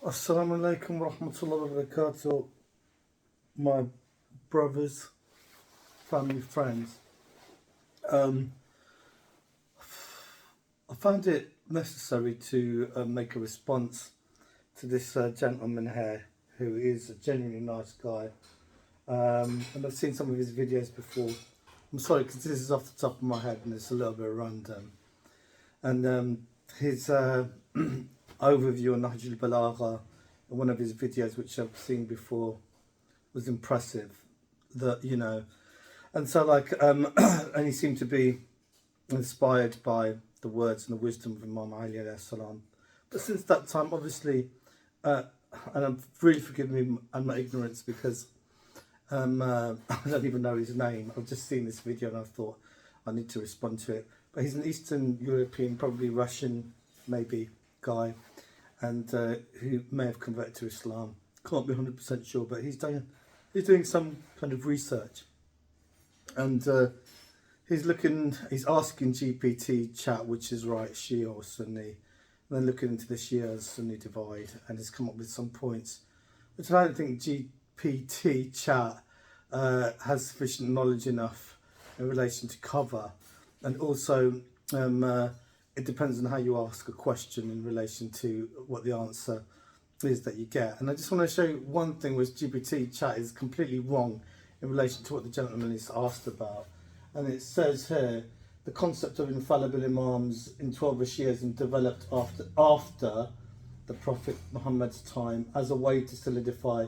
Assalamu alaikum wa rahmatullahi wa barakatuh, my brothers, family, friends. I found it necessary to make a response to this gentleman here, who is a genuinely nice guy. And I've seen some of his videos before. I'm sorry, because this is off the top of my head and it's a little bit random. And his overview on Nahj al-Balagha, one of his videos which I've seen before, was impressive. And so and he seemed to be inspired by the words and the wisdom of Imam Ali alayhi salam. But since that time, obviously, and I'm really forgive me and my ignorance, because I don't even know his name. I've just seen this video and I thought I need to respond to it. But he's an Eastern European, probably Russian, maybe, guy, and who may have converted to Islam. Can't be 100% sure, but he's doing some kind of research, and he's asking GPT chat which is right, Shia or Sunni, and then looking into the Shia Sunni divide, and he's come up with some points which I don't think GPT chat has sufficient knowledge enough in relation to cover. And also it depends on how you ask a question in relation to what the answer is that you get. And I just want to show you one thing which GPT chat is completely wrong in relation to what the gentleman is asked about. And it says here, the concept of infallible imams in 12 Shi'ism developed after the Prophet Muhammad's time as a way to solidify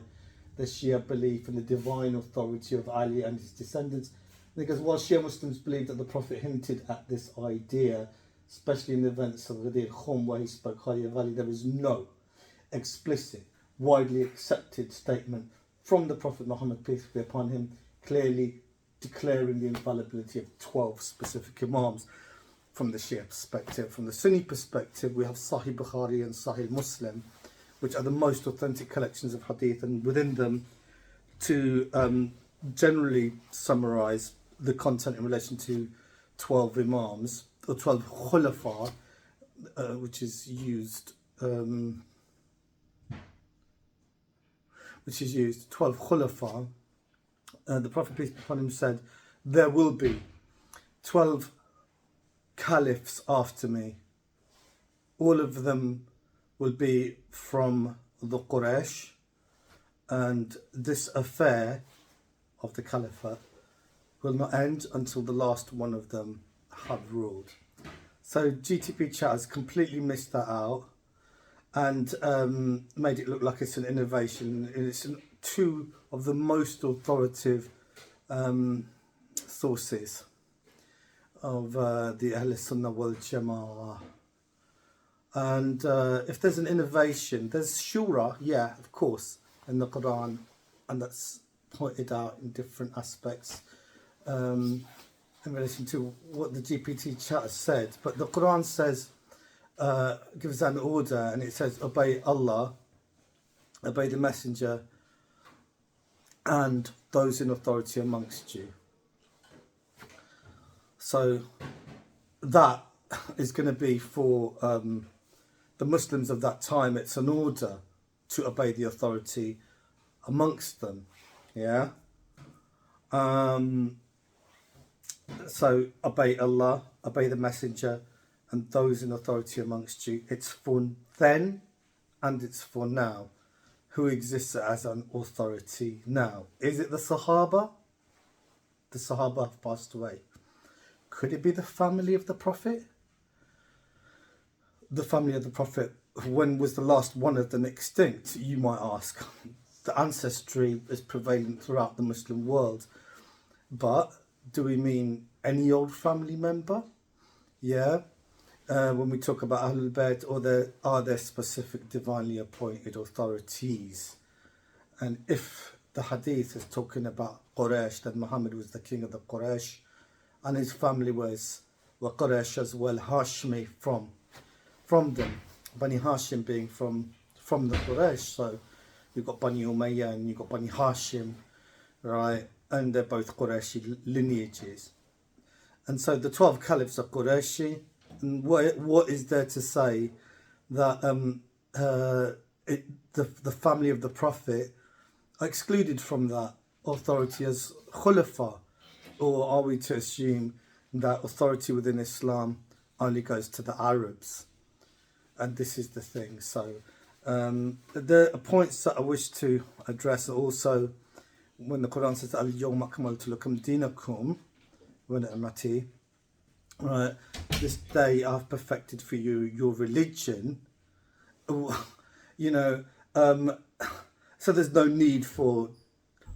the Shia belief in the divine authority of Ali and his descendants. Because while Shia Muslims believe that the Prophet hinted at this idea, especially in the events of Ghadir Khum where he spoke highly of Ali, there is no explicit, widely accepted statement from the Prophet Muhammad, peace be upon him, clearly declaring the infallibility of 12 specific Imams from the Shia perspective. From the Sunni perspective, we have Sahih Bukhari and Sahih Muslim, which are the most authentic collections of hadith, and within them, to generally summarise the content in relation to 12 Imams, or 12 Khulafa, which is used 12 Khulafa. The Prophet, peace be upon him, said, there will be 12 caliphs after me. All of them will be from the Quraysh, and this affair of the caliphate will not end until the last one of them have ruled. So GTP chat has completely missed that out and made it look like it's an innovation. It's two of the most authoritative sources of the Ahl Sunnah wal Jama'ah. And if there's an innovation, there's Shura, yeah, of course, in the Quran, and that's pointed out in different aspects in relation to what the GPT chat has said. But the Quran says, gives an order, and it says, obey Allah, obey the Messenger, and those in authority amongst you. So that is going to be for the Muslims of that time. It's an order to obey the authority amongst them. Yeah. So obey Allah, obey the Messenger, and those in authority amongst you. It's for then and it's for now. Who exists as an authority now? Is it the Sahaba? The Sahaba have passed away. Could it be the family of the Prophet? The family of the Prophet, when was the last one of them extinct, you might ask? The ancestry is prevalent throughout the Muslim world. But do we mean any old family member? Yeah. When we talk about Ahlul Bayt, or are there specific divinely appointed authorities? And if the hadith is talking about Quraysh, then Muhammad was the king of the Quraysh, and his family was Quraysh as well, Hashmi from them. Bani Hashim being from the Quraysh. So you've got Bani Umayyah and you've got Bani Hashim, right? And they're both Qurayshi lineages. And so the 12 caliphs are Qurayshi. And what is there to say that the family of the Prophet are excluded from that authority as khulafa? Or are we to assume that authority within Islam only goes to the Arabs? And this is the thing. So the points that I wish to address are also when the Quran says Al-Yawma akmaltu lakum dinakum wa ni'mati, right, this day I've perfected for you your religion. You know, so there's no need for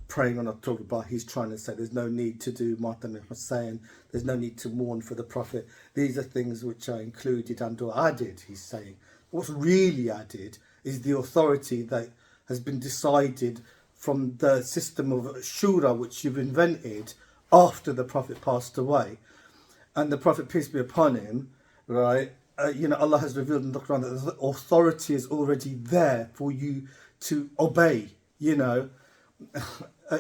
praying on a turba. He's trying to say there's no need to do Matam al-Hussein, there's no need to mourn for the Prophet. These are things which are included and or added, he's saying. What's really added is the authority that has been decided from the system of Shura which you've invented after the Prophet passed away. And the Prophet, peace be upon him, right, you know, Allah has revealed in the Quran that the authority is already there for you to obey, you know.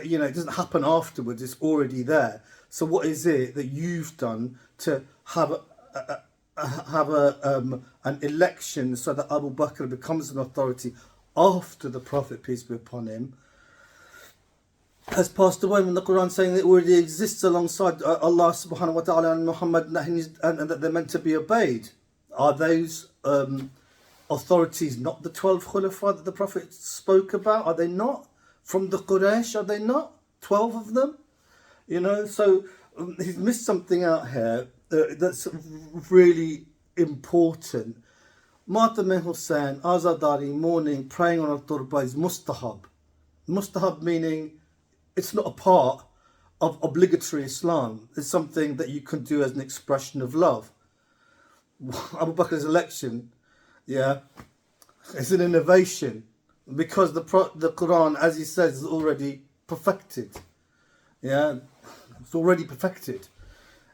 You know, it doesn't happen afterwards, it's already there. So what is it that you've done to have an election so that Abu Bakr becomes an authority after the Prophet, peace be upon him, has passed away, when the Quran saying that it already exists alongside Allah subhanahu wa ta'ala and Muhammad, and that they're meant to be obeyed? Are those authorities not the 12 khulafa that the Prophet spoke about? Are they not? From the Quraysh, are they not? 12 of them? You know, so he's missed something out here that's really important. Matam Hussain, Azadari, mourning, praying on al-turba is mustahab. Mustahab meaning it's not a part of obligatory Islam. It's something that you can do as an expression of love. Abu Bakr's election, yeah, it's an innovation. Because the Quran, as he says, is already perfected. Yeah, it's already perfected.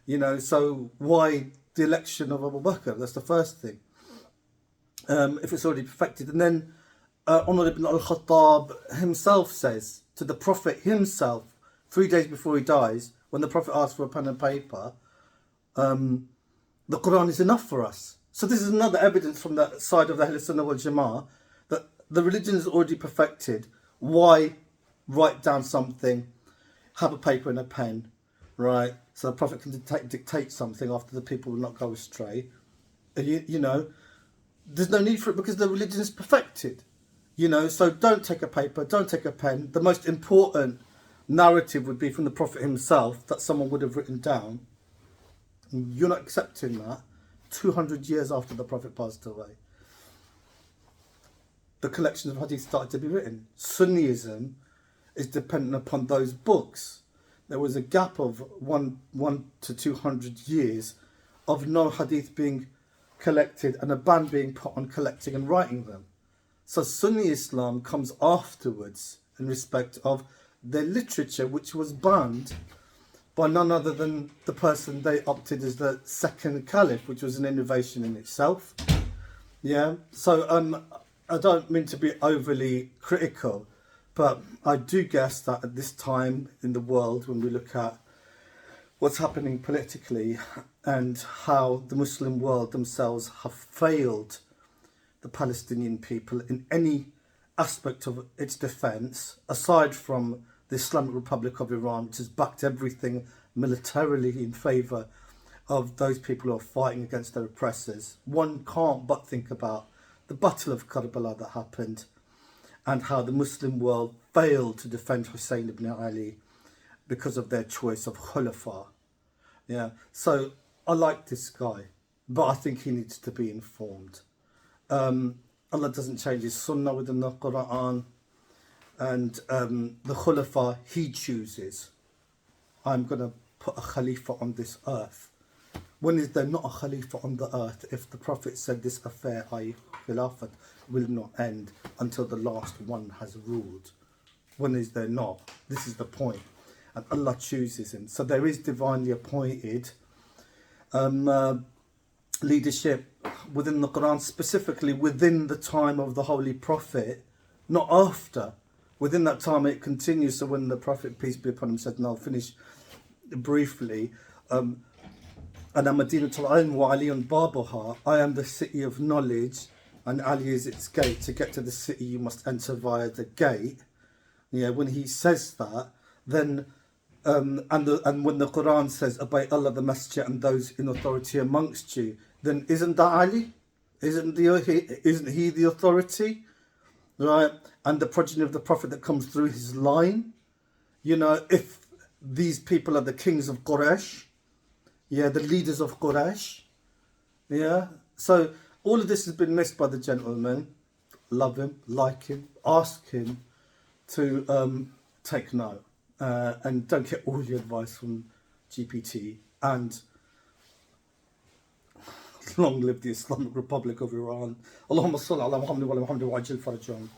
You know, so why the election of Abu Bakr? That's the first thing. If it's already perfected. And then Umar ibn al-Khattab himself says to the Prophet himself, 3 days before he dies, when the Prophet asks for a pen and paper, the Quran is enough for us. So this is another evidence from the side of the Ahl Sunnah wal Jama'ah that the religion is already perfected. Why write down something, have a paper and a pen, right? So the Prophet can dictate something after the people will not go astray. You know, there's no need for it because the religion is perfected. You know, so don't take a paper, don't take a pen. The most important narrative would be from the Prophet himself that someone would have written down. You're not accepting that 200 years after the Prophet passed away. The collections of hadith started to be written. Sunniism is dependent upon those books. There was a gap of one to 200 years of no hadith being collected and a ban being put on collecting and writing them. So Sunni Islam comes afterwards in respect of their literature, which was banned by none other than the person they opted as the second caliph, which was an innovation in itself. Yeah, so I don't mean to be overly critical, but I do guess that at this time in the world, when we look at what's happening politically and how the Muslim world themselves have failed the Palestinian people in any aspect of its defence, aside from the Islamic Republic of Iran, which has backed everything militarily in favour of those people who are fighting against their oppressors, one can't but think about the Battle of Karbala that happened and how the Muslim world failed to defend Hussein ibn Ali because of their choice of khulafa. Yeah, so I like this guy, but I think he needs to be informed. Allah doesn't change his sunnah within the Quran, and the khulafa he chooses. I'm going to put a khalifa on this earth. When is there not a khalifa on the earth if the Prophet said this affair, i.e. khilafat, will not end until the last one has ruled? When is there not? This is the point. And Allah chooses him. So there is divinely appointed leadership within the Quran, specifically within the time of the Holy Prophet, not after. Within that time it continues. So when the Prophet, peace be upon him, said, and I'll finish briefly, Ana Madinatul Ilm wa Aliyun Babuha, I am the city of knowledge and Ali is its gate. To get to the city, you must enter via the gate. Yeah, when he says that, then and when the Quran says, "Obey Allah, the Messenger, and those in authority amongst you," then isn't that Ali? Isn't he the authority, right? And the progeny of the Prophet that comes through his line. You know, if these people are the kings of Quraysh, yeah, the leaders of Quraysh, yeah. So all of this has been missed by the gentleman. Love him, like him, ask him to take note, and don't get all your advice from GPT. And long live the Islamic Republic of Iran. Allahumma salli ala Muhammad wa ala Muhammad wa ajil farajahum.